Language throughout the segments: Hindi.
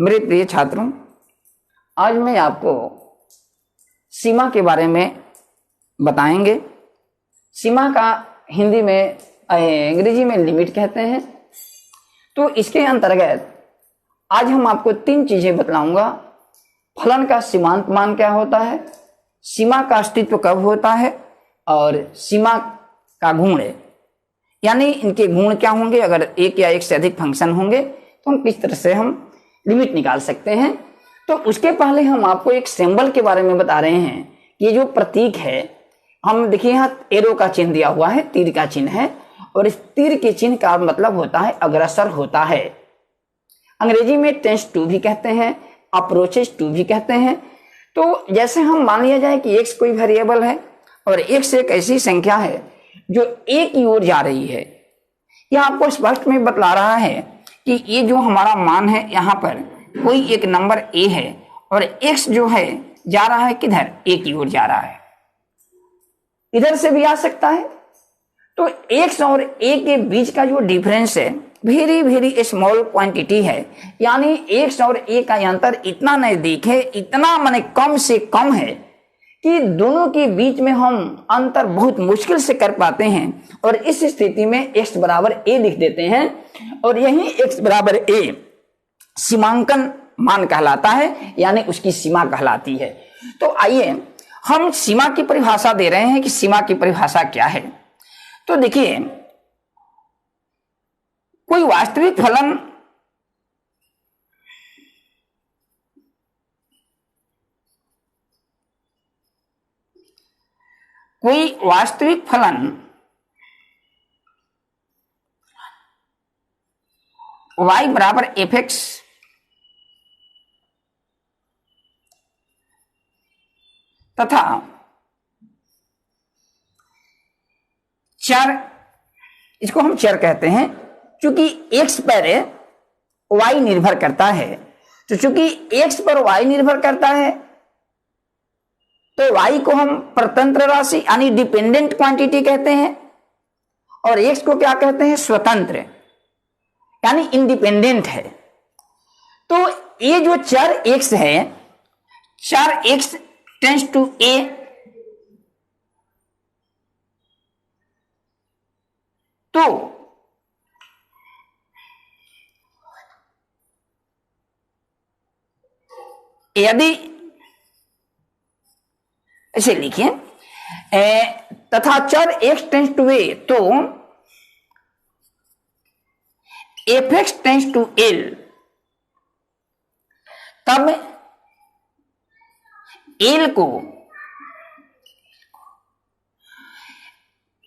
मेरे प्रिय छात्रों, आज मैं आपको सीमा के बारे में बताएंगे। सीमा का हिंदी में अंग्रेजी में लिमिट कहते हैं। तो इसके अंतर्गत आज हम आपको 3 चीजें बतलाऊंगा। फलन का सीमांत मान क्या होता है, सीमा का अस्तित्व कब होता है और सीमा का गुण यानी इनके गुण क्या होंगे। अगर एक या एक से अधिक फंक्शन होंगे तो हम किस तरह से हम लिमिट निकाल सकते हैं। तो उसके पहले हम आपको एक सिंबल के बारे में बता रहे हैं। ये जो प्रतीक है, हम देखिए यहाँ एरो का चिन्ह दिया हुआ है, तीर का चिन्ह है, और इस तीर के चिन्ह का मतलब होता है अग्रसर होता है। अंग्रेजी में टेंस टू भी कहते हैं, अप्रोचेस टू भी कहते हैं। तो जैसे हम मान लिया जाए कि x कोई वेरिएबल है और x एक ऐसी संख्या है जो a की ओर जा रही है। यह आपको स्पष्ट में बतला रहा है कि ये जो हमारा मान है, यहाँ पर कोई एक नंबर a है और x जो है जा रहा है किधर, a की ओर जा रहा है। इधर से भी आ सकता है। तो x और a के बीच का जो डिफरेंस है वेरी वेरी स्मॉल क्वांटिटी है, यानी x और a का अंतर इतना नजदीक है, इतना माने कम से कम है कि दोनों के बीच में हम अंतर बहुत मुश्किल से कर पाते हैं। और इस स्थिति में x बराबर a लिख देते हैं और यही x बराबर a सीमांकन मान कहलाता है, यानी उसकी सीमा कहलाती है। तो आइए हम सीमा की परिभाषा दे रहे हैं कि सीमा की परिभाषा क्या है। तो देखिए, कोई वास्तविक फलन y बराबर एफ एक्स तथा चर, इसको हम चर कहते हैं क्योंकि x पर y निर्भर करता है। तो चूंकि x पर y निर्भर करता है तो y को हम परतंत्र राशि यानी डिपेंडेंट क्वांटिटी कहते हैं और x को क्या कहते हैं, स्वतंत्र यानी इंडिपेंडेंट है। तो ये जो चर x है, चर x टेंस टू a, तो यदि ऐसे लिखिए तथा चर x टेंस टू a, तो F X tends to L, तब एल को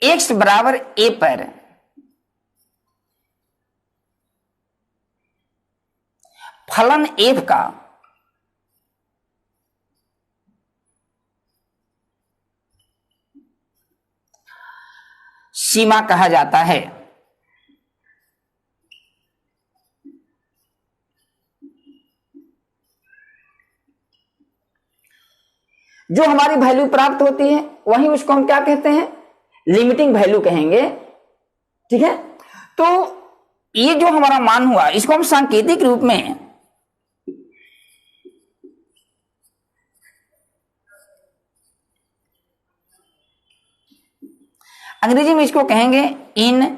x बराबर a पर फलन f का सीमा कहा जाता है। जो हमारी वैल्यू प्राप्त होती है वही उसको हम क्या कहते हैं, लिमिटिंग वैल्यू कहेंगे। ठीक है। तो ये जो हमारा मान हुआ इसको हम सांकेतिक रूप में अंग्रेजी में इसको कहेंगे इन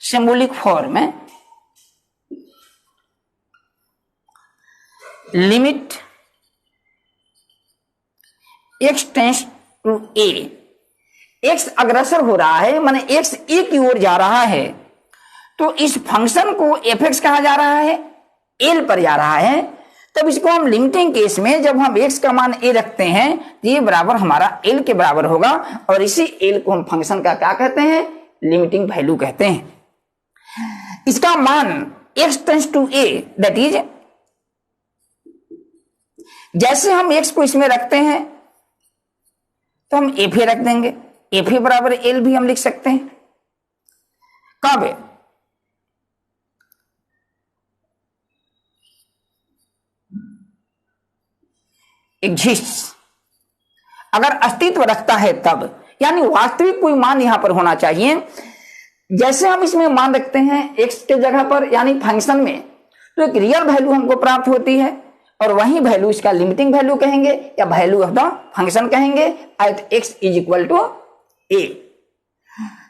सिंबॉलिक फॉर्म में limit x tends to a। x अग्रसर हो रहा है, माने x a की ओर जा रहा है, तो इस फंक्शन को एफ एक्स कहा जा रहा है, l पर जा रहा है। तब इसको हम लिमिटिंग केस में जब हम x का मान a रखते हैं तो ये बराबर हमारा l के बराबर होगा और इसी l को हम फंक्शन का क्या कहते हैं, लिमिटिंग वैल्यू कहते हैं। इसका मान x tends to a, that is जैसे हम x को इसमें रखते हैं तो हम एफ ए रख देंगे, एफ ए बराबर एल भी हम लिख सकते हैं। कब, एग्जिस्ट, अगर अस्तित्व रखता है तब, यानी वास्तविक कोई मान यहां पर होना चाहिए जैसे हम इसमें मान रखते हैं x के जगह पर यानी फंक्शन में, तो एक रियल वैल्यू हमको प्राप्त होती है और वही वैल्यू इसका लिमिटिंग वैल्यू कहेंगे या वैल्यू ऑफ द फंक्शन कहेंगे at x is equal to a।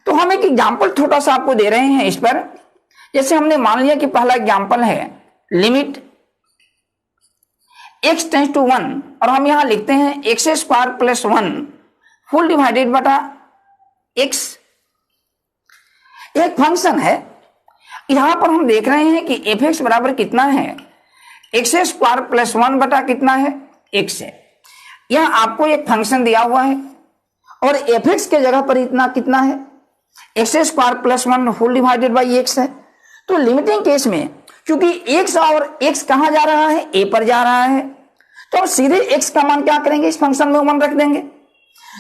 तो हम एक एग्जाम्पल छोटा सा आपको दे रहे हैं इस पर। जैसे हमने मान लिया कि पहला एग्जाम्पल है लिमिट x टेंस टू 1 और हम यहां लिखते हैं x square plus 1 full divided बटा x। एक फंक्शन है, यहां पर हम देख रहे हैं कि एफ एक्स बराबर कितना है, एक्स स्क्वायर प्लस 1 बटा कितना है, x है। यह आपको एक फंक्शन दिया हुआ है और एफ एक्स के जगह पर इतना कितना है, x square plus 1 full divided by x है। तो लिमिटिंग केस में क्योंकि x और x कहां जा रहा है, a पर जा रहा है, तो हम सीधे x का मान क्या करेंगे, इस फंक्शन में 1 रख देंगे।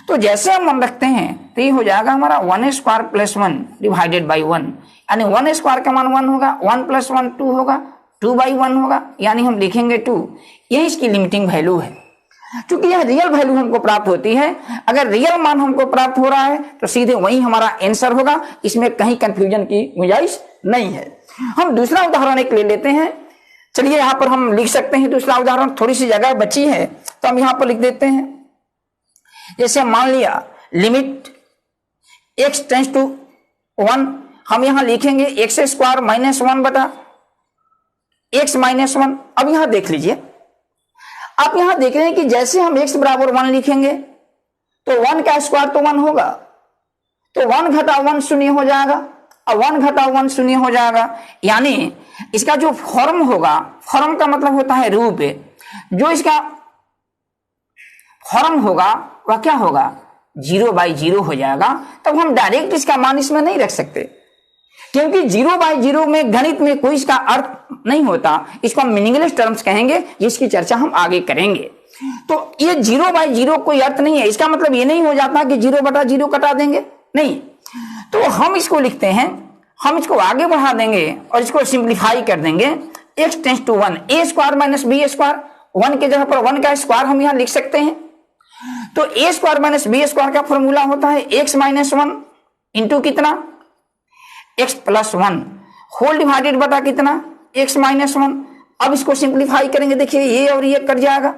तो जैसे हम 1 रखते हैं तो ये हो जाएगा हमारा 1 स्क्वायर प्लस 1 डिवाइडेड बाई 1, यानी 1 स्क्वायर का मान 1 होगा, 1 प्लस 1 2 होगा, 2 बाई 1 होगा, यानी हम लिखेंगे 2। यही इसकी लिमिटिंग वैल्यू है। क्योंकि यह रियल वैल्यू हमको प्राप्त होती है, अगर रियल मान हमको प्राप्त हो रहा है तो सीधे वही हमारा आंसर होगा, इसमें कहीं कंफ्यूजन की गुंजाइश नहीं है। हम दूसरा उदाहरण एक ले लेते हैं। चलिए यहां पर हम लिख सकते हैं दूसरा उदाहरण, थोड़ी सी जगह बची है तो हम यहां पर लिख देते हैं। जैसे मान लिया लिमिट x टेंस टू 1, हम यहां लिखेंगे एक्स स्क्वायर माइनस 1 बटा x माइनस 1। अब यहां देख लीजिए, आप यहां देख रहे हैं कि जैसे हम x बराबर 1 लिखेंगे तो 1 का स्क्वायर तो 1 होगा, तो 1 घटा 1 शून्य हो जाएगा, और 1 घटा 1 शून्य हो जाएगा, यानी इसका जो फॉर्म होगा, फॉर्म का मतलब होता है रूप, जो इसका फॉर्म होगा वह क्या होगा, 0/0 हो जाएगा। तब हम डायरेक्ट इसका मान इसमें नहीं रख सकते, क्योंकि 0/0 में गणित में कोई इसका अर्थ नहीं होता, इसको हम मीनिंगलेस टर्म्स कहेंगे, जिसकी चर्चा हम आगे करेंगे। तो ये 0/0 कोई अर्थ नहीं है, इसका मतलब ये नहीं हो जाता कि 0/0 कटा देंगे, नहीं। तो हम इसको लिखते हैं, हम इसको आगे बढ़ा देंगे और इसको सिंप्लीफाई कर देंगे। x tends to 1 a square minus b square, 1 के जगह पर 1 का स्क्वायर हम यहां लिख सकते हैं। तो a square minus b square का फॉर्मूला होता है x माइनस 1 इंटू कितना, x प्लस 1 होल डिवाइडेड बटा कितना, x माइनस 1। अब इसको सिंप्लीफाई करेंगे, देखिए ये और ये कट जाएगा,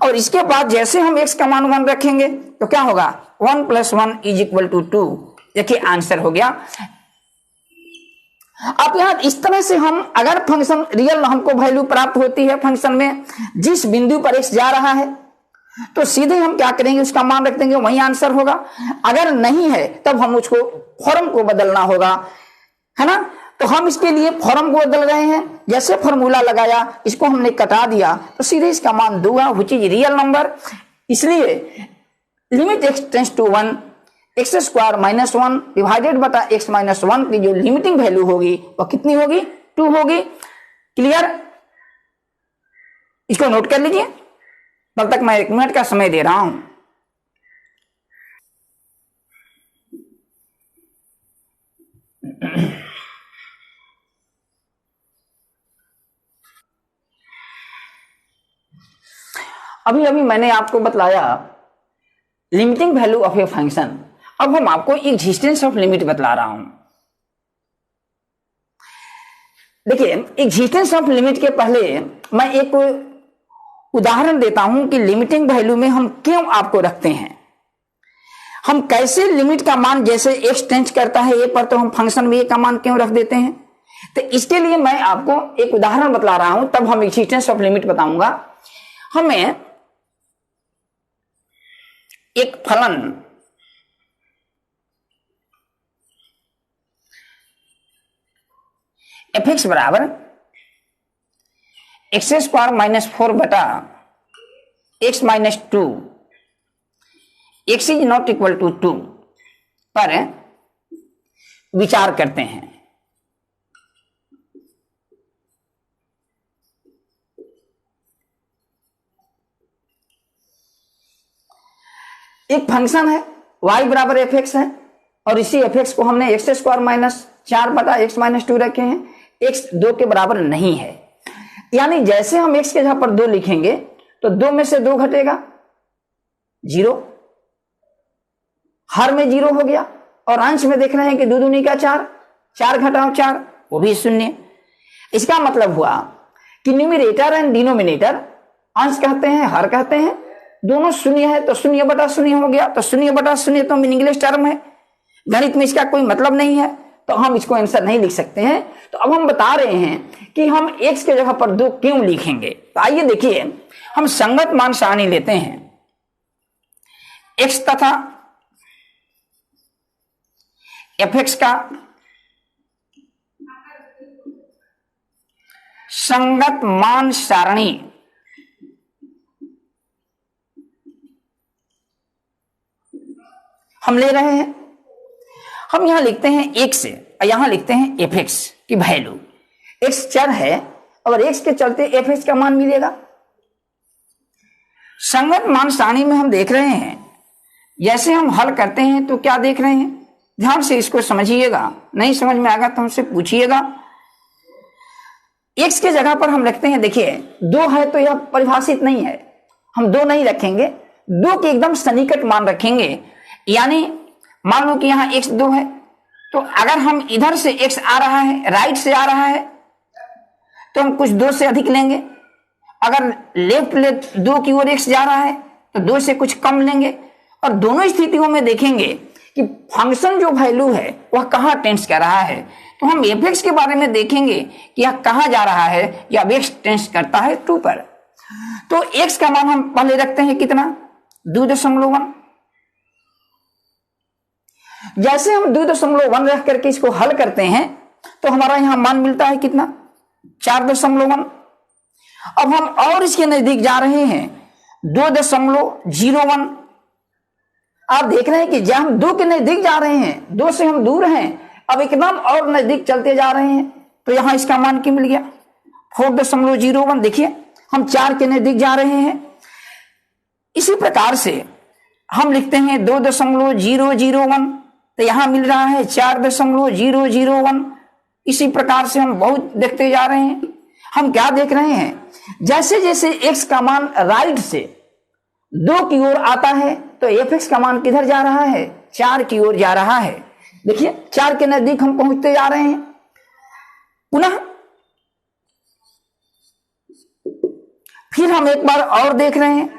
और इसके बाद जैसे हम x का मान 1 रखेंगे तो क्या होगा, 1 प्लस 1 इज इक्वल टू 2। देखिए आंसर हो गया। अब यहां इस तरह से हम अगर फंक्शन रियल हमको वैल्यू प्राप्त होती है फंक्शन में, जिस बिंदु पर x जा रहा है, तो सीधे हम क्या करेंगे, उसका मान रख देंगे, वही आंसर होगा। अगर नहीं है तब हम उसको फॉर्म को बदलना होगा, है ना। तो हम इसके लिए फॉर्म को बदल रहे हैं, जैसे फॉर्मूला लगाया इसको हमने कटा दिया तो सीधे इसका मान दूंगा व्हिच इज रियल नंबर। इसलिए limit x tends to 1 X square minus 1 divided बटा x माइनस 1 की जो लिमिटिंग वैल्यू होगी वह कितनी होगी, 2 होगी। क्लियर, इसको नोट कर लीजिए, तब तक मैं 1 मिनट का समय दे रहा हूं। अभी अभी मैंने आपको बतलाया limiting value of a function. अब हम आपको एक्जिस्टेंस ऑफ लिमिट बतला रहा हूं। देखिए एक्जिस्टेंस ऑफ लिमिट के पहले मैं एक उदाहरण देता हूं कि लिमिटिंग वैल्यू में हम क्यों आपको रखते हैं, हम कैसे लिमिट का मान जैसे x टेंस करता है a पर, तो हम फंक्शन में a का मान क्यों रख देते हैं। तो इसके लिए मैं आपको एक उदाहरण बतला रहा हूं, तब हम एक्जिस्टेंस ऑफ लिमिट बताऊंगा। हमें एक फलन f(x) बराबर एक्स स्क्वायर माइनस 4 बटा x minus 2 x is not equal to 2 पर विचार करते हैं। एक फंक्शन है y बराबर f(x) है और इसी f(x) को हमने एक्स स्क्वायर माइनस 4 बटा x माइनस 2 रखे हैं। x 2 के बराबर नहीं है, यानी जैसे हम x के जगह पर 2 लिखेंगे तो 2 में से 2 घटेगा 0, हर में 0 हो गया, और अंश में देख रहे हैं कि 2 दूनी का 4, 4 घटाओ 4 वो भी शून्य। इसका मतलब हुआ कि न्यूमरेटर एंड डिनोमिनेटर, अंश कहते हैं हर कहते हैं, दोनों शून्य है तो 0/0 हो गया। तो 0/0 तो मीनिंगलेस टर्म है, गणित में इसका कोई मतलब नहीं है, तो हम इसको आंसर नहीं लिख सकते हैं। तो अब हम बता रहे हैं कि हम x के जगह पर 2 क्यों लिखेंगे। तो आइए देखिए, हम संगत मान सारणी लेते हैं, x तथा f(x) का संगत मान सारणी हम ले रहे हैं। हम यहां लिखते हैं x और यहां लिखते हैं f(x) की वैल्यू। x चर है और x के चलते f(x) का मान मिलेगा। संगत मान सारणी में हम देख रहे हैं, जैसे हम हल करते हैं तो क्या देख रहे हैं, ध्यान से इसको समझिएगा, नहीं समझ में आएगा तो हमसे पूछिएगा। x के जगह पर हम रखते हैं, देखिए 2 है तो यह परिभाषित नहीं है, हम 2 नहीं रखेंगे, 2 के एकदम सन्निकट मान रखेंगे। यानी मान लो कि यहां x 2 है, तो अगर हम इधर से x आ रहा है, राइट से आ रहा है, तो हम कुछ 2 से अधिक लेंगे। अगर लेफ्ट 2 की ओर x जा रहा है तो 2 से कुछ कम लेंगे। और दोनों स्थितियों में देखेंगे कि फंक्शन जो वैल्यू है वह कहां टेंस कर रहा है। तो हम f(x) के बारे में देखेंगे कि यह कहां जा रहा है, या x टेंस करता है 2 पर। तो x का मान हम पहले रखते हैं कितना, 2.1। जैसे हम 2.1 रख करके इसको हल करते हैं तो हमारा यहां मान मिलता है कितना, 4.1। अब हम और इसके नजदीक जा रहे हैं, 2.01। आप देख रहे हैं कि जब हम 2 के नजदीक जा रहे हैं, 2 से हम दूर हैं, अब एकदम और नजदीक चलते जा रहे हैं, तो यहां इसका मान क्या मिल गया, 4.01। देखिए हम 4 के नजदीक जा रहे हैं। इसी प्रकार से हम लिखते हैं 2.001, तो यहां मिल रहा है 4.001। इसी प्रकार से हम बहुत देखते जा रहे हैं। हम क्या देख रहे हैं, जैसे जैसे x का मान राइट से 2 की ओर आता है तो f(x) का मान किधर जा रहा है, 4 की ओर जा रहा है। देखिए 4 के नजदीक हम पहुंचते जा रहे हैं। पुनः फिर हम एक बार और देख रहे हैं,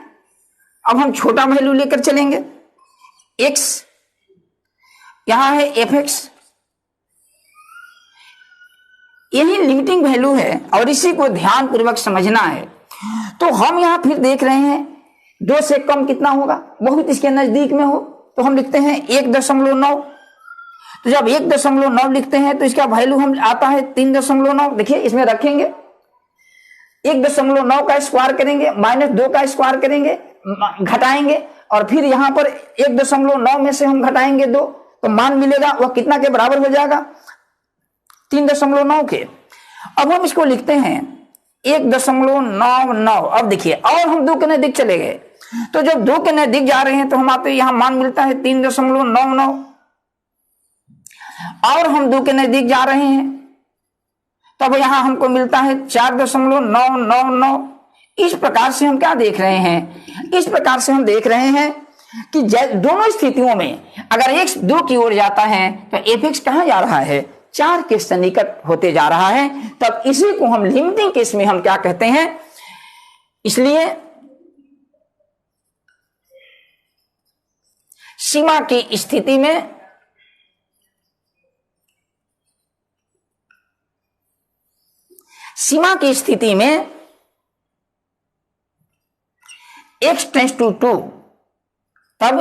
अब हम छोटा वैल्यू लेकर चलेंगे। x यहां है f(x), यही लिमिटिंग वैल्यू है और इसी को ध्यान पूर्वक समझना है। तो हम यहां फिर देख रहे हैं 2 से कम कितना होगा, बहुत इसके नजदीक में हो, तो हम लिखते हैं 1.9। तो जब 1.9 लिखते हैं तो इसका वैल्यू हम आता है 3.9। देखिए इसमें रखेंगे 1.9 का स्क्वायर करेंगे, -2 का स्क्वायर करेंगे, घटाएंगे, और फिर यहां पर 1.9 में से हम घटाएंगे 2, तो मान मिलेगा वह कितना के बराबर हो जाएगा, 3.9 के। अब हम इसको लिखते हैं 1.99। अब देखिए और हम 2 के नजदीक चले गए, तो जब 2 के नजदीक जा रहे हैं तो हम आते यहां मान मिलता है 3.99, और हम 2 के नजदीक जा रहे हैं तब यहां हमको मिलता है 4.999। इस प्रकार से हम क्या देख रहे हैं, इस प्रकार से हम देख रहे हैं कि दोनों स्थितियों में अगर x 2 की ओर जाता है तो f(x) कहां जा रहा है, 4 के सन्निकट होते जा रहा है। तब इसी को हम लिमिटिंग केस में हम क्या कहते हैं। इसलिए सीमा की स्थिति में x टेंस टू 2, तब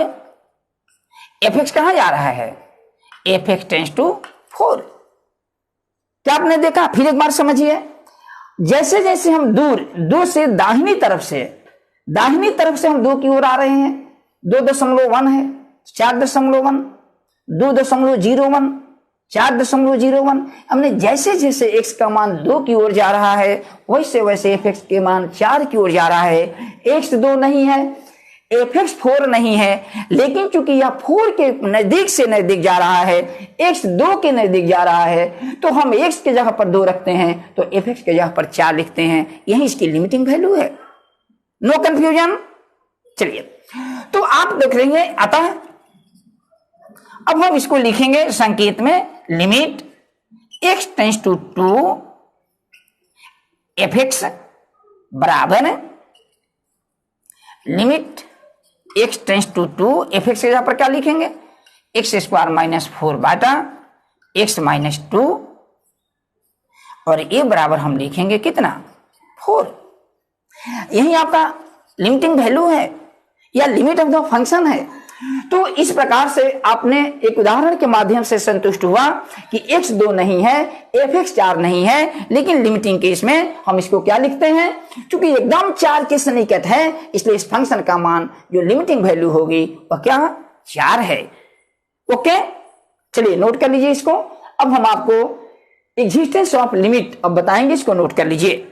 f(x) कहां जा रहा है, f(x) टेंस टू 4। क्या आपने देखा, फिर एक बार समझिए। जैसे जैसे हम दूर 2 से दाहिनी तरफ से हम 2 की ओर आ रहे हैं, 2.1 है, 4.1, 2.01, 4.01। हमने जैसे जैसे x का मान 2 की ओर जा रहा है वैसे वैसे f(x) के मान 4 की ओर जा रहा है। x 2 नहीं है, f(x) 4 नहीं है, लेकिन चूंकि यह 4 के नजदीक से नजदीक जा रहा है, x 2 के नजदीक जा रहा है, तो हम x के जगह पर 2 रखते हैं, तो f(x) के जगह पर 4 लिखते हैं। यही इसकी लिमिटिंग वैल्यू है। No confusion. चलिए, तो आप देख रहे हैं, अतः अब हम इसको लिखेंगे संकेत में limit x tends to 2 fx बराबर limit x tends to 2 fx के जगह पर क्या लिखेंगे, एक्स स्क्वायर माइनस 4 बाटा x माइनस 2 और ये बराबर हम लिखेंगे कितना 4। यही आपका लिमिटिंग वैल्यू है या लिमिट ऑफ द फंक्शन है। तो इस प्रकार से आपने एक उदाहरण के माध्यम से संतुष्ट हुआ कि x 2 नहीं है, fx 4 नहीं है, लेकिन लिमिटिंग केस में हम इसको क्या लिखते हैं, क्योंकि एकदम 4 के सन्निकट है, इसलिए इस फंक्शन का मान जो लिमिटिंग वैल्यू होगी वह क्या 4 है। ओके, चलिए नोट कर लीजिए इसको। अब हम आपको एग्जिस्टेंस ऑफ लिमिट अब बताएंगे, इसको नोट कर लीजिए।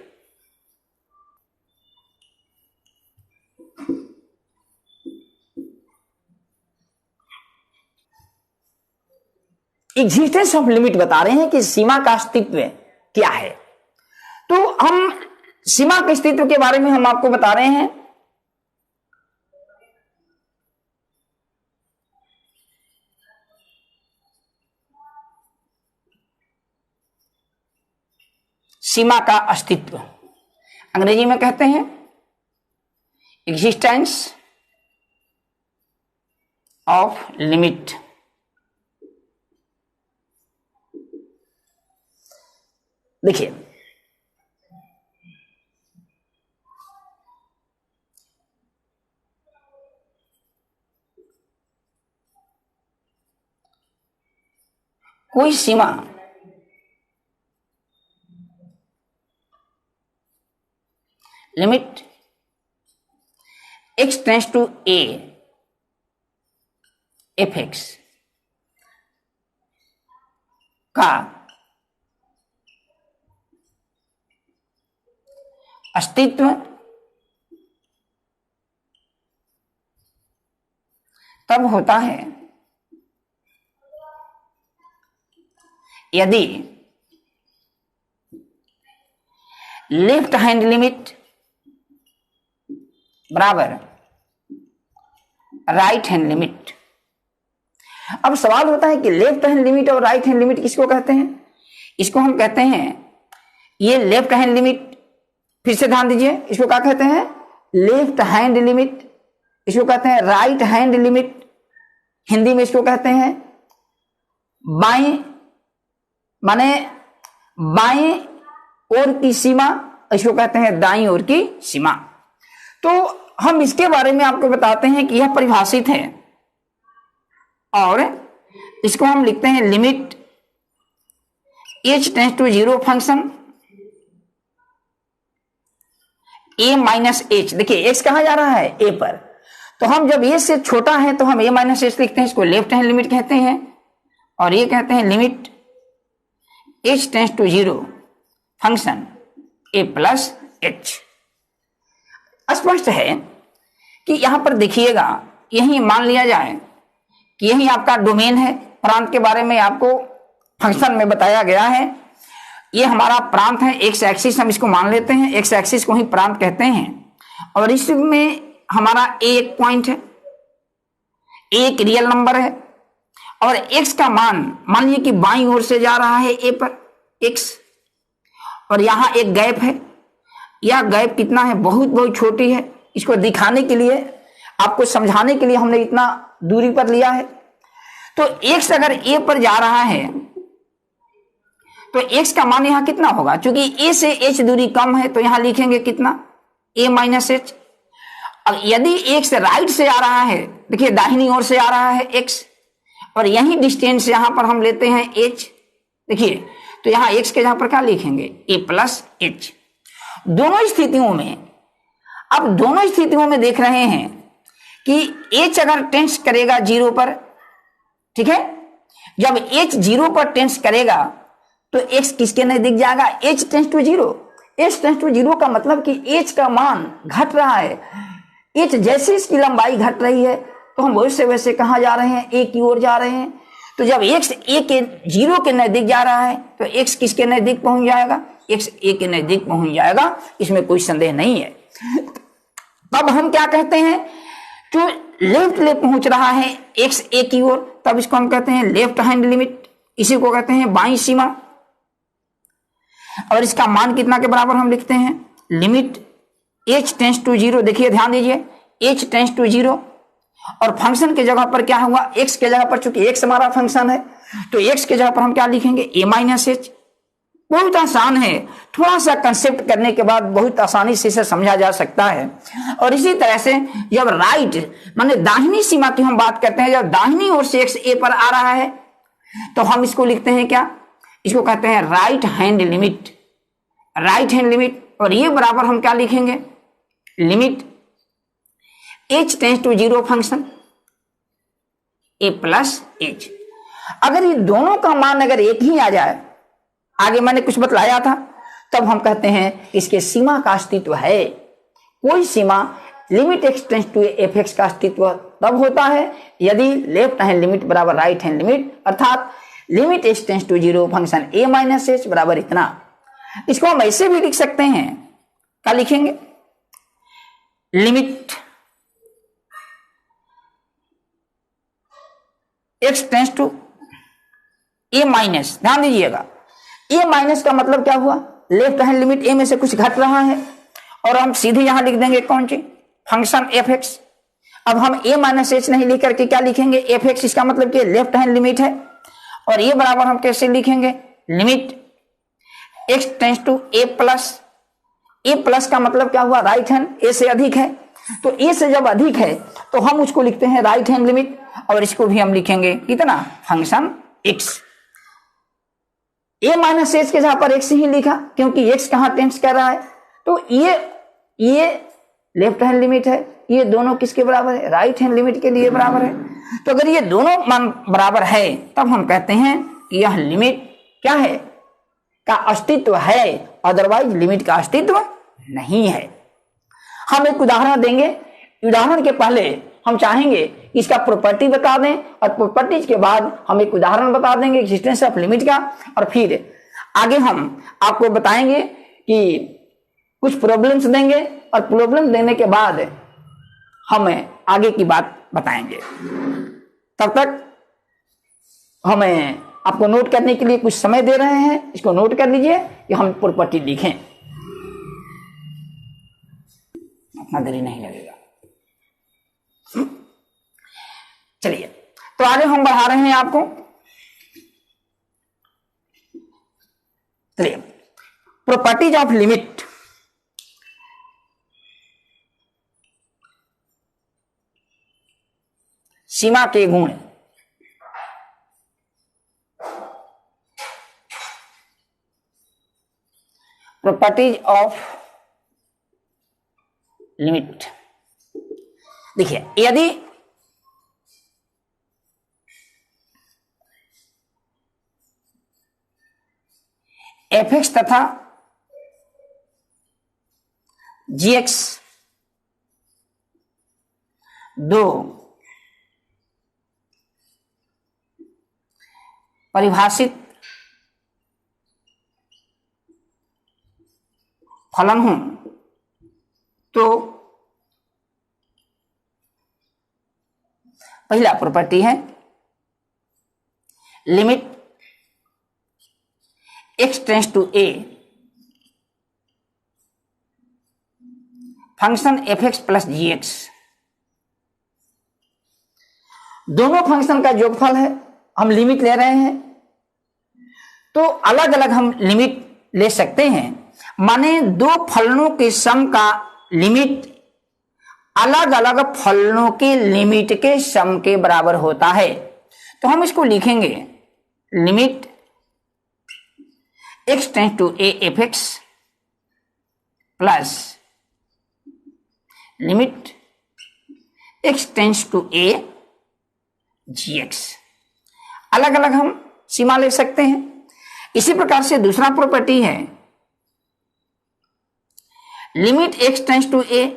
एग्जिस्टेंस ऑफ लिमिट बता रहे हैं कि सीमा का अस्तित्व क्या है। तो हम सीमा के अस्तित्व के बारे में हम आपको बता रहे हैं। सीमा का अस्तित्व अंग्रेजी में कहते हैं एग्जिस्टेंस ऑफ लिमिट। देखिए, कोई सीमा limit x tends to a fx का अस्तित्व तब होता है यदि लेफ्ट हैंड लिमिट बराबर राइट हैंड लिमिट। अब सवाल होता है कि लेफ्ट हैंड लिमिट और राइट हैंड लिमिट किसको कहते हैं। इसको हम कहते हैं, ये लेफ्ट हैंड लिमिट, फिर से ध्यान दीजिए, इसको क्या कहते हैं लेफ्ट हैंड लिमिट, इसको कहते हैं राइट हैंड लिमिट, हिंदी में इसको कहते हैं बाएं माने बाएं ओर की सीमा, इसको कहते हैं दाईं ओर की सीमा। तो हम इसके बारे में आपको बताते हैं कि यह परिभाषित है और इसको हम लिखते हैं limit h tends to 0 function a minus h। देखिए x कहां जा रहा है a पर, तो हम जब a से छोटा है तो हम a माइनस h लिखते हैं, इसको लेफ्ट हैंड लिमिट कहते हैं। और ये कहते हैं limit h tends to 0 function a plus h। स्पष्ट है कि यहां पर देखिएगा, यही मान लिया जाए कि यही आपका डोमेन है। प्रांत के बारे में आपको फंक्शन में बताया गया है, ये हमारा प्रांत है, एक्स एक्सिस हम इसको मान लेते हैं, एक्स एक्सिस को ही प्रांत कहते हैं। और इसमें हमारा ए एक पॉइंट है, एक रियल नंबर है और एक्स का मान लीजिए कि बाईं ओर से जा रहा है ए पर एक्स, और यहां एक गैप है। यह गैप कितना है, बहुत बहुत छोटी है। इसको दिखाने के लिए, आपको समझाने के लिए हमने इतना दूरी पर लिया है। तो एक्स अगर ए पर जा रहा है तो एक्स का मान यहां कितना होगा, क्योंकि ए से एच दूरी कम है तो यहां लिखेंगे कितना ए माइनस एच। अब यदि एक्स राइट से आ रहा है, देखिए दाहिनी ओर से आ रहा है एक्स, और यही डिस्टेंस यहां पर हम लेते हैं एच, देखिए तो यहां एक्स के जहां पर क्या लिखेंगे ए प्लस एच। दोनों स्थितियों में, अब दोनों स्थितियों में देख रहे हैं कि एच अगर टेंस करेगा 0 पर, ठीक है, जब एच 0 पर टेंस करेगा तो एक्स किसके नजदीक जाएगा, H tends to 0। H tends to 0 का मतलब कि एच का मान घट रहा है। एच जैसे इसकी लंबाई घट रही है तो हम वैसे वैसे कहां जा रहे हैं, ए की ओर जा रहे हैं। तो जब एक्स ए के 0 के नजदीक जा रहा है तो एक्स किसके नजदीक पहुंच जाएगा, एक्स ए के नजदीक पहुंच जाएगा, इसमें कोई संदेह नहीं है। तब हम क्या कहते हैं, जो लेफ्ट ले पहुंच रहा है एक्स ए की ओर, तब इसको हम कहते हैं लेफ्ट हैंड लिमिट, इसी को कहते हैं बाईं सीमा। और इसका मान कितना के बराबर हम लिखते हैं, लिमिट h टेंस टू 0। देखिए ध्यान दीजिए, h टेंस टू 0 और फंक्शन के जगह पर क्या हुआ, x के जगह पर, चूंकि x हमारा फंक्शन है तो x के जगह पर हम क्या लिखेंगे, a माइनस एच। बहुत आसान है, थोड़ा सा कंसेप्ट करने के बाद बहुत आसानी से इसे समझा जा सकता है। और इसी तरह से जब राइट माने दाहिनी सीमा की हम बात करते हैं, जब दाहिनी ओर से x a पर आ रहा है तो हम इसको लिखते हैं क्या, इसको कहते हैं right hand limit, right hand limit. और ये बराबर हम क्या लिखेंगे, limit h tends to 0 function a plus h। अगर ये दोनों का मान अगर एक ही आ जाए, आगे मैंने कुछ बतलाया था, तब हम कहते हैं इसके सीमा का अस्तित्व है। कोई सीमा limit x tends to F X का अस्तित्व तब होता है यदि लेफ्ट हैंड लिमिट बराबर राइट हैंड लिमिट, अर्थात limit h tends to 0 function a minus H बराबर इतना। इसको हम ऐसे भी लिख सकते हैं, क्या लिखेंगे, limit x tends to a minus, ध्यान दीजिएगा a माइनस का मतलब क्या हुआ, लेफ्ट हैंड लिमिट a में से कुछ घट रहा है और हम सीधे यहां लिख देंगे कौन सी, फंक्शन एफ एक्स। अब हम a माइनस एच नहीं लिख करके क्या लिखेंगे, एफ एक्स, इसका मतलब कि लेफ्ट हैंड लिमिट है। और ये बराबर हम कैसे लिखेंगे, limit x tends to a plus, a plus का मतलब क्या हुआ, राइट हैंड, a से अधिक है, तो a से जब अधिक है तो हम उसको लिखते हैं राइट हैंड लिमिट, और इसको भी हम लिखेंगे कितना, function x। a minus H के जहां पर x ही लिखा क्योंकि x कहां टेंस कर रहा है, तो ये लेफ्ट हैंड लिमिट है, ये दोनों किसके बराबर है, राइट हैंड लिमिट के लिए बराबर है। तो अगर ये दोनों मान बराबर है तब हम कहते हैं कि यह लिमिट क्या है, का अस्तित्व है, अदरवाइज लिमिट का अस्तित्व नहीं है। हम एक उदाहरण देंगे, उदाहरण के पहले हम चाहेंगे इसका प्रॉपर्टी बता दें और प्रॉपर्टीज के बाद हम एक उदाहरण बता देंगे एक्जिस्टेंस ऑफ लिमिट का, और फिर आगे हम आपको बताएंगे कि कुछ प्रॉब्लम्स देंगे और प्रॉब्लम देने के बाद हमें आगे की बात बताएंगे। तब तक हमें आपको नोट करने के लिए कुछ समय दे रहे हैं, इसको नोट कर लीजिए कि हम प्रॉपर्टी लिखें, उतना देरी नहीं लगेगा। चलिए तो आगे हम बढ़ा रहे हैं आपको, चलिए प्रॉपर्टीज ऑफ लिमिट। सीमा के गुण, प्रॉपर्टीज ऑफ लिमिट। देखिए यदि एफ एक्स तथा जी एक्स दो परिभाषित फलन हूं तो पहला प्रॉपर्टी है limit x tends to a function F X plus G X, दोनों फंक्शन का योगफल है, हम लिमिट ले रहे हैं तो अलग अलग हम लिमिट ले सकते हैं, माने दो फलनों के सम का लिमिट अलग अलग फलनों के लिमिट के सम के बराबर होता है। तो हम इसको लिखेंगे limit x tends to a F X plus limit x tends to a G X. अलग अलग हम सीमा ले सकते हैं। इसी प्रकार से दूसरा प्रॉपर्टी है limit x tends to a,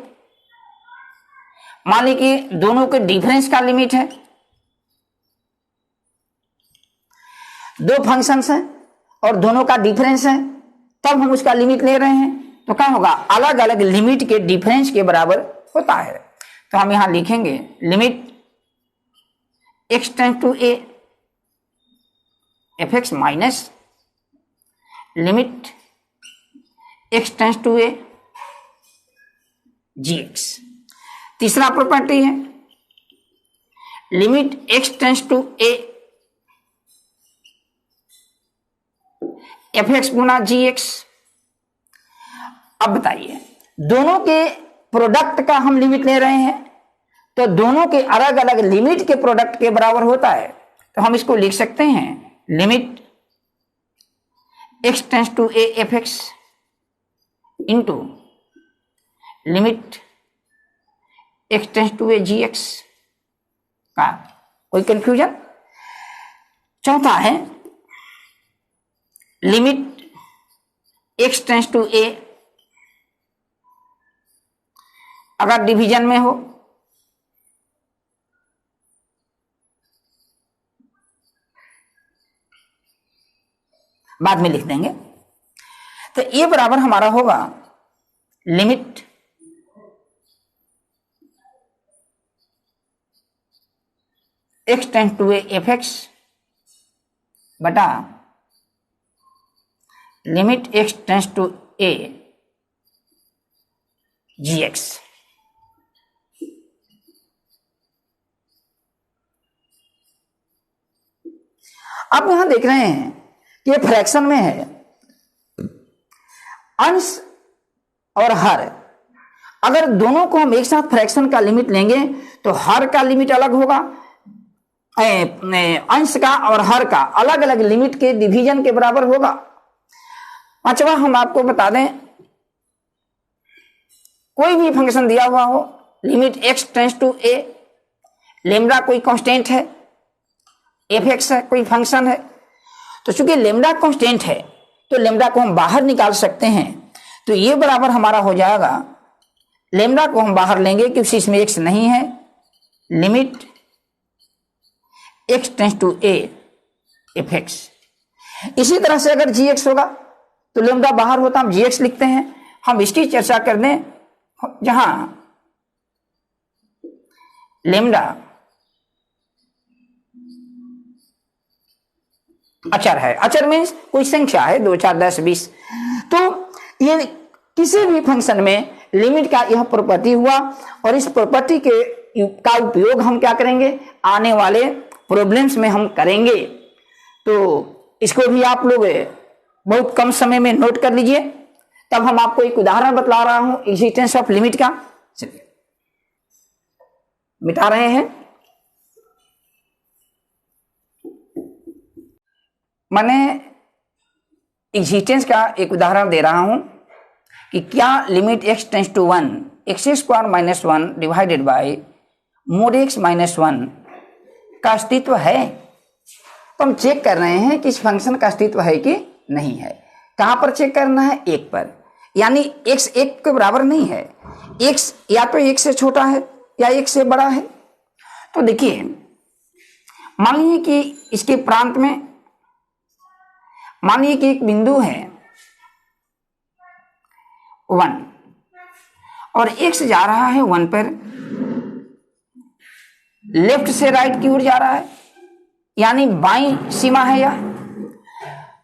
मान लीजिए कि दोनों के डिफरेंस का लिमिट है, दो फंक्शंस हैं और दोनों का डिफरेंस है, तब हम उसका लिमिट ले रहे हैं तो क्या होगा, अलग अलग लिमिट के डिफरेंस के बराबर होता है। तो हम यहां लिखेंगे limit x tends to a F X minus limit x tends to a gx। तीसरा प्रॉपर्टी है limit x tends to a fx गुना gx। अब बताइए दोनों के प्रोडक्ट का हम लिमिट ले रहे हैं तो दोनों के अलग अलग लिमिट के प्रोडक्ट के बराबर होता है, तो हम इसको लिख सकते हैं limit x tends to a fx into limit x tends to a gx का। कोई कंफ्यूजन? चौथा है limit x tends to a अगर डिवीजन में हो बाद में लिख देंगे, तो ये बराबर हमारा होगा limit x tends to a fx बटा limit x tends to a gx। आप यहां देख रहे हैं कि ये फ्रैक्शन में है, अंश और हर। अगर दोनों को हम एक साथ फ्रैक्शन का लिमिट लेंगे तो हर का लिमिट अलग होगा, अंश का और हर का अलग अलग लिमिट के डिवीजन के बराबर होगा। पांचवा हम आपको बता दें, कोई भी फंक्शन दिया हुआ हो, limit x tends to a, lambda कोई कांस्टेंट है, fx है कोई फंक्शन है, तो चूंकि लेमडा कांस्टेंट है तो लेमडा को हम बाहर निकाल सकते हैं, तो ये बराबर हमारा हो जाएगा, लेमडा को हम बाहर लेंगे क्योंकि इसमें x नहीं है, limit x tends to a fx। इसी तरह से अगर gx होगा तो लेमडा बाहर होता, हम gx लिखते हैं। हम इसकी चर्चा कर दें जहां लेमडा अचर है, अचर मीन्स कोई संख्या है 2 4 10 20, तो ये किसी भी फंक्शन में लिमिट का यह प्रॉपर्टी हुआ और इस प्रॉपर्टी का उपयोग हम क्या करेंगे, आने वाले प्रॉब्लम्स में हम करेंगे। तो इसको भी आप लोग बहुत कम समय में नोट कर लीजिए। तब हम आपको एक उदाहरण बतला रहा हूं एग्जिस्टेंस ऑफ लिमिट का। चलिए मिटा रहे हैं, मैंने एग्जिस्टेंस का एक उदाहरण दे रहा हूं कि क्या limit x tends to 1 x square minus 1 divided by mod x minus 1 का अस्तित्व है। तो हम चेक कर रहे हैं कि इस फंक्शन का अस्तित्व है कि नहीं है। कहां पर चेक करना है? 1 पर, यानी x 1 के बराबर नहीं है, x या तो 1 से छोटा है या 1 से बड़ा है। तो देखिए मान लीजिए कि इसके प्रांत में मान लीजिए कि एक बिंदु है 1 और x जा रहा है 1 पर, लेफ्ट से राइट की ओर जा रहा है, यानी बाईं सीमा है यह।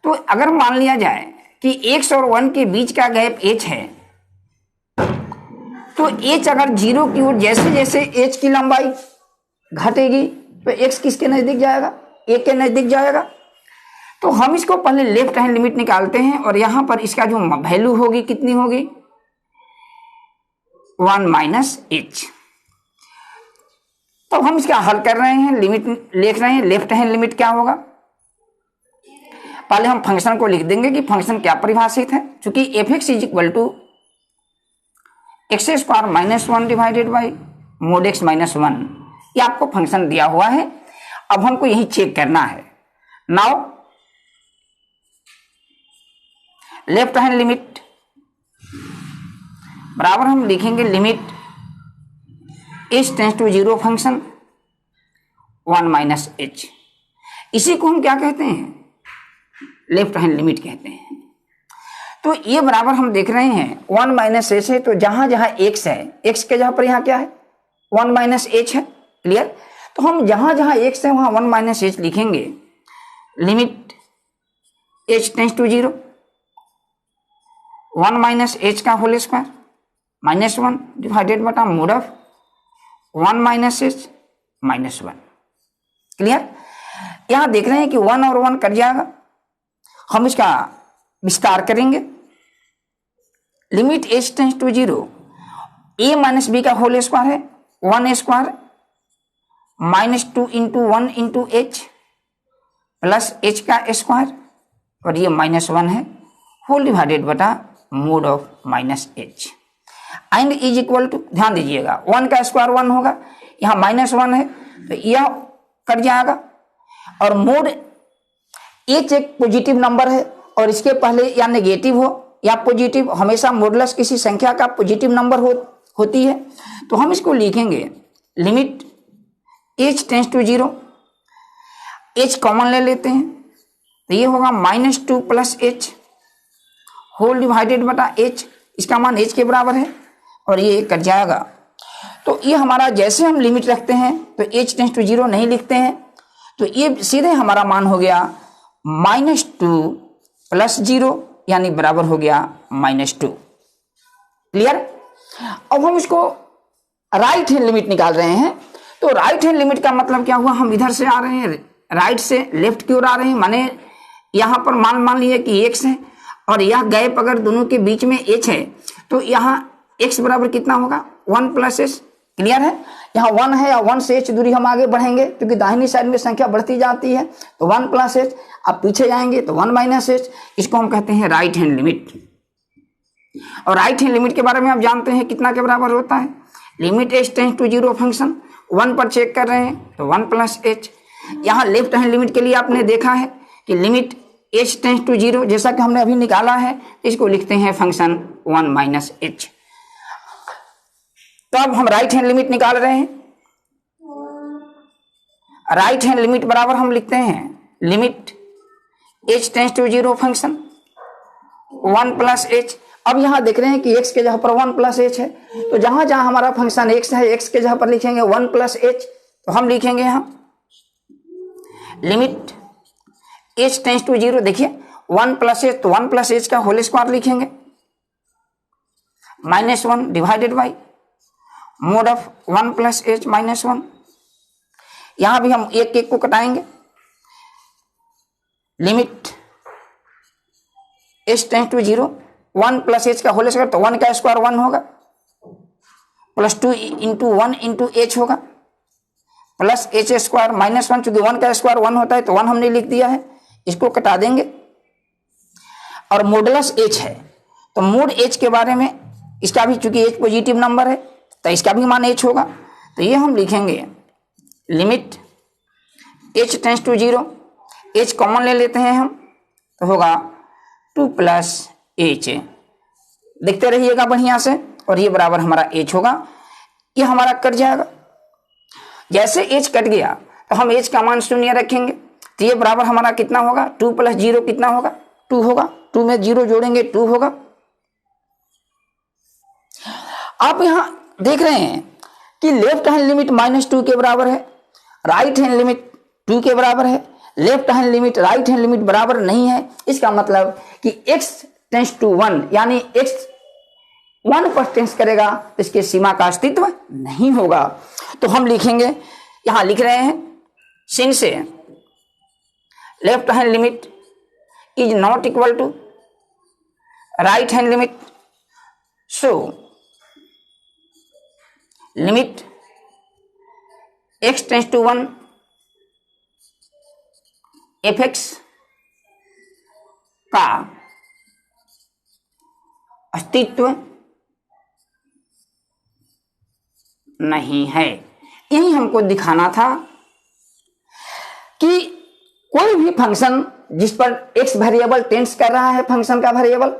तो अगर मान लिया जाए कि x और 1 के बीच का गैप h है, तो h अगर 0 की ओर जैसे जैसे h की लंबाई घटेगी तो x किसके नजदीक जाएगा? 1 के नजदीक जाएगा। तो हम इसको पहले लेफ्ट हैंड लिमिट निकालते हैं और यहां पर इसका जो वैल्यू होगी कितनी होगी? 1 माइनस h। तो हम इसका हल कर रहे हैं, लिमिट लिख रहे हैं, लेफ्ट हैंड लिमिट क्या होगा? पहले हम फंक्शन को लिख देंगे कि फंक्शन क्या परिभाषित है। चूंकि fx is equal to X square minus 1 divided by mod x minus 1, ये आपको फंक्शन दिया हुआ है। अब हमको यही चेक करना है। नाउ लेफ्ट हैंड लिमिट बराबर हम लिखेंगे limit h tends to 0 function 1 minus h। इसी को हम क्या कहते हैं? लेफ्ट हैंड लिमिट कहते हैं। तो ये बराबर हम देख रहे हैं 1 माइनस h है, तो जहां जहां x है, x के जहां पर यहां क्या है? 1 माइनस h है। क्लियर? तो हम जहां जहां x है वहां 1 माइनस h लिखेंगे। Limit h tends to 0 1 minus H का होल स्क्वायर -1 डिवाइडेड बटा mod of 1 minus H -1। Clear? यहां देख रहे हैं कि 1 और 1 कट जाएगा, हम इसका विस्तार करेंगे। Limit H tends to 0, A minus B का होल स्क्वायर है 1 square -2 into 1 into H plus H का स्क्वायर और ये -1 है होल डिवाइडेड बटा mod of -h and is equal to, ध्यान दीजिएगा 1 का स्क्वायर 1 होगा, यहाँ -1 है तो यह कट जाएगा और मोड h एक पॉजिटिव नंबर है और इसके पहले या नेगेटिव हो या पॉजिटिव, हमेशा मॉडुलस किसी संख्या का पॉजिटिव नंबर होती है, तो हम इसको लिखेंगे limit h tends to 0, h common ले लेते हैं तो ये होगा -2 प्लस एच होल डिवाइडेड बटा h, इसका मान h के बराबर है और ये कट जाएगा। तो ये हमारा जैसे हम लिमिट रखते हैं तो h टेंस टू 0 नहीं लिखते हैं, तो ये सीधे हमारा मान हो गया -2 प्लस 0 यानी बराबर हो गया -2। क्लियर? अब हम इसको राइट हैंड लिमिट निकाल रहे हैं, तो राइट हैंड लिमिट का मतलब क्या हुआ, हम इधर से आ रहे हैं, राइट से लेफ्ट की ओर आ रहे हैं, माने यहां पर मान लिए कि x है और यह गैप अगर दोनों के बीच में h है तो यहाँ x बराबर कितना होगा 1 प्लस एच। क्लियर है? यहाँ 1 है और 1 से h दूरी हम आगे बढ़ेंगे क्योंकि दाहिनी साइड में संख्या बढ़ती जाती है, तो 1 प्लस एच, अब पीछे जाएंगे तो 1 माइनस एच, इसको हम कहते हैं राइट हैंड लिमिट। और राइट हैंड लिमिट के बारे में आप जानते हैं कितना के बराबर होता है, limit h tends to 0 function 1 पर चेक कर रहे हैं तो 1 प्लस एच। यहाँ लेफ्ट हैंड लिमिट के लिए आपने देखा है कि लिमिट h टेंस टू 0 जैसा कि हमने अभी निकाला है, इसको लिखते हैं फंक्शन 1 माइनस एच। तो अब हम राइट हैंड लिमिट निकाल रहे हैं, राइट हैंड लिमिट बराबर हम लिखते हैं limit h tends to 0 function 1 plus H. अब यहां देख रहे हैं कि x के जगह पर 1 प्लस एच है, तो जहां जहां हमारा फंक्शन x है, x के जगह पर लिखेंगे 1 प्लस एच, तो हम लिखेंगे यहां लिमिट h टेंस टू 0, देखिए 1 प्लस एच, तो 1 प्लस एच का होल स्क्वायर लिखेंगे -1 divided by mod of 1 plus H -1। यहां भी हम एक एक को कटाएंगे, limit h tends to 0 1 plus H का होल स्क्वायर, तो 1 का स्क्वायर 1 होगा प्लस 2 इंटू 1 इंटू एच होगा प्लस एच स्क्वायर -1, चूंकि 1 का स्क्वायर 1 होता है तो 1 हमने लिख दिया है, इसको कटा देंगे। और मॉडुलस h है तो मोड h के बारे में, इसका भी चूंकि h पॉजिटिव नंबर है तो इसका भी मान h होगा, तो ये हम लिखेंगे limit h tends to 0, h common ले लेते हैं हम तो होगा 2 प्लस एच, देखते रहिएगा बढ़िया से, और ये बराबर हमारा h होगा, ये हमारा कट जाएगा। जैसे h कट गया तो हम h का मान 0 रखेंगे, तो ये बराबर हमारा कितना होगा 2 प्लस 0 कितना होगा 2 होगा, 2 में 0 जोड़ेंगे 2 होगा। आप यहां देख रहे हैं कि लेफ्ट हैंड लिमिट -2 के बराबर है, राइट हैंड लिमिट 2 के बराबर है, left hand limit right hand limit बराबर नहीं है। इसका मतलब कि x टेंस टू 1 यानी x 1 पर टेंस करेगा तो इसके सीमा का अस्तित्व नहीं होगा। तो हम लिखेंगे, यहां लिख रहे हैं सिंस से left hand limit is not equal to right hand limit, so limit x tends to 1 fx का अस्तित्व नहीं है। यही हमको दिखाना था कि कोई भी फंक्शन जिस पर x वेरिएबल टेंस कर रहा है, फंक्शन का वेरिएबल,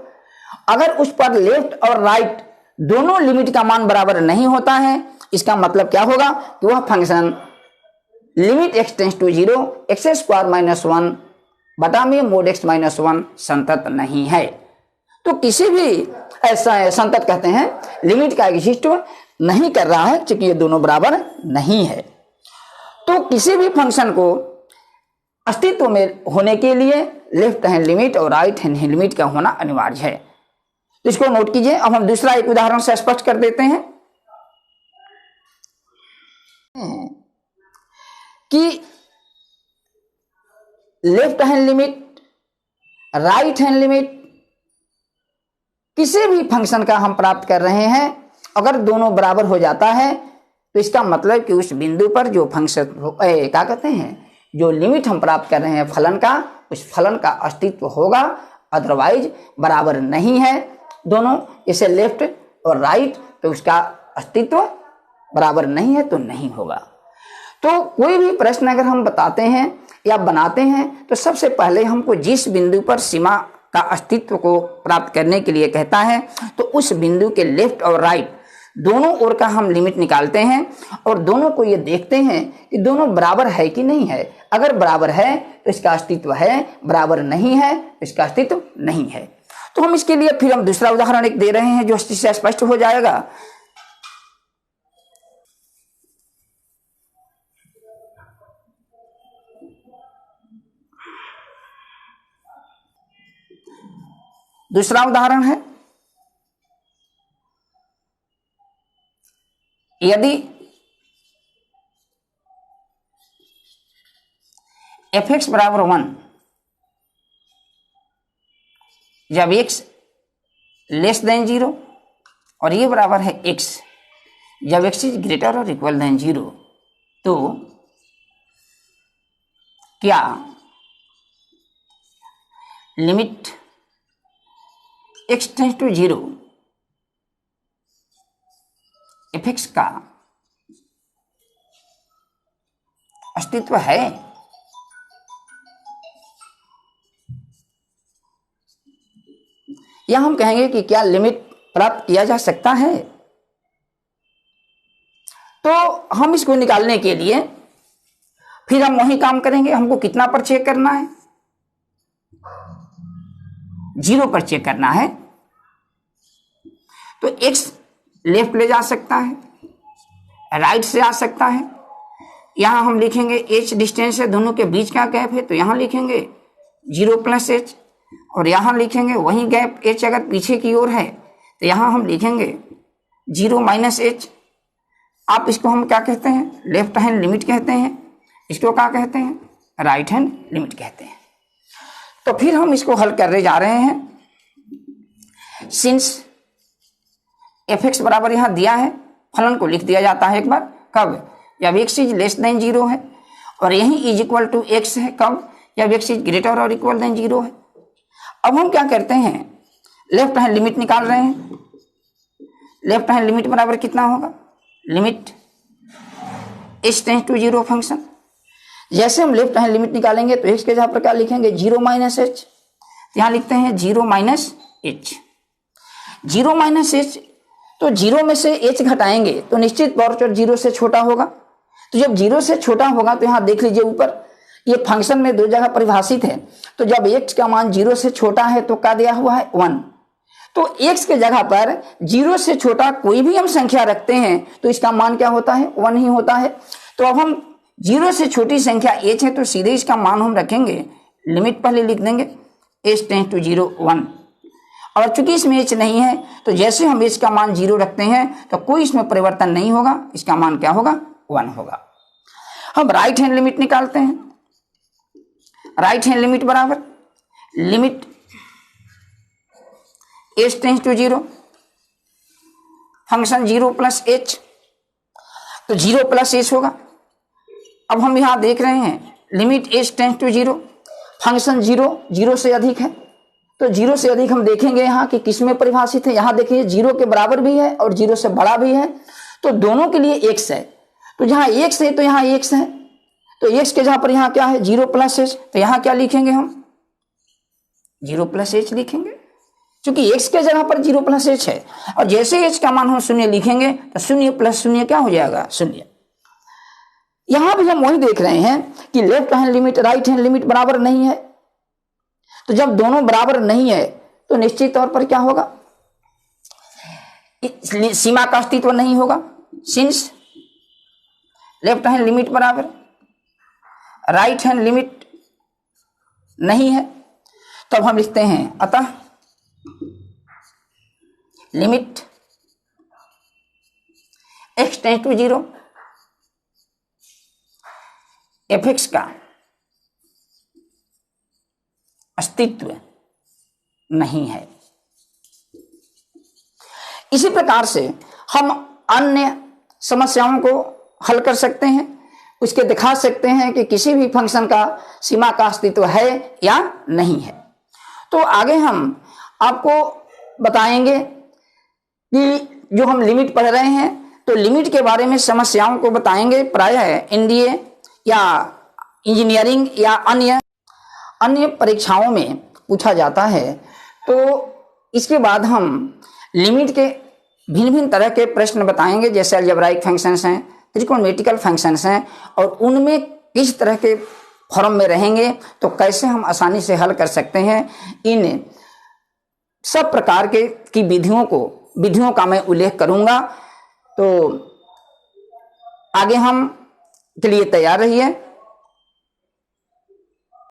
अगर उस पर लेफ्ट और राइट दोनों लिमिट का मान बराबर नहीं होता है, इसका मतलब क्या होगा कि वह function limit x tends to 0 x square -1 बटा में मोड x -1 संतत नहीं है। तो किसी भी ऐसा संतत कहते हैं लिमिट का एग्जिस्ट नहीं कर रहा है, क्योंकि ये दोनों बराबर नहीं है। तो किसी भी फंक्शन को अस्तित्व में होने के लिए लेफ्ट हैंड लिमिट और राइट हैंड लिमिट का होना अनिवार्य है। तो इसको नोट कीजिए। अब हम दूसरा एक उदाहरण से स्पष्ट कर देते हैं कि left hand limit, right hand limit किसी भी फंक्शन का हम प्राप्त कर रहे हैं, अगर दोनों बराबर हो जाता है तो इसका मतलब कि उस बिंदु पर जो फंक्शन क्या कहते हैं, जो लिमिट हम प्राप्त कर रहे हैं फलन का, उस फलन का अस्तित्व होगा, अदरवाइज बराबर नहीं है दोनों, इसे लेफ्ट और राइट, तो उसका अस्तित्व बराबर नहीं है तो नहीं होगा। तो कोई भी प्रश्न अगर हम बताते हैं या बनाते हैं तो सबसे पहले हमको जिस बिंदु पर सीमा का अस्तित्व को प्राप्त करने के लिए कहता है तो उस बिंदु के लेफ्ट और राइट दोनों ओर का हम लिमिट निकालते हैं और दोनों को ये देखते हैं कि दोनों बराबर है कि नहीं है। अगर बराबर है तो इसका अस्तित्व है, बराबर नहीं है तो इसका अस्तित्व नहीं है। तो हम इसके लिए फिर हम दूसरा उदाहरण एक दे रहे हैं जो इससे स्पष्ट हो जाएगा। दूसरा उदाहरण है, यदि f(x) बराबर 1 जब x लेस देन 0 और ये बराबर है x जब x इज ग्रेटर और इक्वल देन 0, तो क्या limit x tends to 0 f(x) का अस्तित्व है? या हम कहेंगे कि क्या लिमिट प्राप्त किया जा सकता है? तो हम इसको निकालने के लिए फिर हम वही काम करेंगे। हमको कितना पर चेक करना है? 0 पर चेक करना है। तो x लेफ्ट ले जा सकता है, राइट से आ सकता है। यहां हम लिखेंगे h डिस्टेंस है, दोनों के बीच का गैप है, तो यहां लिखेंगे 0 + h और यहां लिखेंगे वही गैप h अगर पीछे की ओर है तो यहां हम लिखेंगे 0 - h। आप इसको हम क्या कहते हैं? लेफ्ट हैंड लिमिट कहते हैं। इसको क्या कहते हैं? राइट हैंड लिमिट कहते हैं। तो फिर हम इसको हल करने जा रहे हैं। सिंस f(x) बराबर यहां दिया है, फलन को लिख दिया जाता है एक बार, कब? जब x इज लेस देन 0 है, और यही इज इक्वल टू x है, कब? जब x इज ग्रेटर और इक्वल देन 0 है। अब हम क्या करते हैं? लेफ्ट हैंड लिमिट निकाल रहे हैं। लेफ्ट हैंड लिमिट बराबर कितना होगा? Limit h tends to 0 function. जैसे हम लेफ्ट हैंड लिमिट निकालेंगे तो x के जगह पर क्या लिखेंगे? 0 - h। यहां लिखते हैं 0 - h। 0 - h, तो 0 में से h घटाएंगे तो निश्चित तौर पर 0 से छोटा होगा। तो जब 0 से छोटा होगा तो यहां देख लीजिए ऊपर ये फंक्शन में 2 जगह परिभाषित है। तो जब x का मान 0 से छोटा है तो क्या दिया हुआ है? 1। तो x के जगह पर 0 से छोटा कोई भी हम संख्या रखते हैं तो इसका मान क्या होता है? 1 ही होता है। तो अब हम 0 से छोटी संख्या h है तो सीधे इसका मान हम रखेंगे, लिमिट पहले लिख देंगे h टेंस टू 0 1। और चूंकि इसमें h नहीं है तो जैसे हम h का मान 0 रखते हैं तो कोई इसमें परिवर्तन नहीं होगा, इसका मान क्या होगा? 1 होगा। हम राइट हैंड लिमिट निकालते हैं। राइट हैंड लिमिट बराबर limit h tends to 0 function 0 + h, तो 0 + h होगा। अब हम यहां देख रहे हैं limit h tends to 0 function 0 से अधिक है, तो 0 से अधिक हम देखेंगे यहाँ कि किस में परिभाषित है। यहाँ देखिए 0 के बराबर भी है और 0 से बड़ा भी है, तो दोनों के लिए x है। तो जहां x है तो यहाँ x है, तो x के जहां पर यहाँ क्या है? 0 + h। तो यहाँ क्या लिखेंगे? हम 0 + h लिखेंगे, क्योंकि x के जगह पर 0 + h है। और जैसे h का मान हम 0 लिखेंगे तो 0 + 0 क्या हो जाएगा? 0। यहां भी हम वही देख रहे हैं कि left hand limit right hand limit बराबर नहीं है। तो जब दोनों बराबर नहीं है तो निश्चित तौर पर क्या होगा? सीमा का अस्तित्व नहीं होगा। सिंस लेफ्ट हैंड लिमिट बराबर राइट हैंड लिमिट नहीं है, तब हम लिखते हैं अतः limit x tends to 0 fx का अस्तित्व नहीं है। इसी प्रकार से हम अन्य समस्याओं को हल कर सकते हैं, उसके दिखा सकते हैं कि किसी भी फंक्शन का सीमा का अस्तित्व है या नहीं है। तो आगे हम आपको बताएंगे कि जो हम लिमिट पढ़ रहे हैं तो लिमिट के बारे में समस्याओं को बताएंगे। प्रायः एनडीए या इंजीनियरिंग या अन्य परीक्षाओं में पूछा जाता है। तो इसके बाद हम लिमिट के भिन्न भिन्न तरह के प्रश्न बताएंगे, जैसे अलजेब्राइक फंक्शंस हैं, त्रिकोणमितिकल फंक्शंस हैं, और उनमें किस तरह के फॉर्म में रहेंगे तो कैसे हम आसानी से हल कर सकते हैं। इन सब प्रकार की विधियों का मैं उल्लेख करूंगा। तो आगे हम के लिए तैयार रहिए।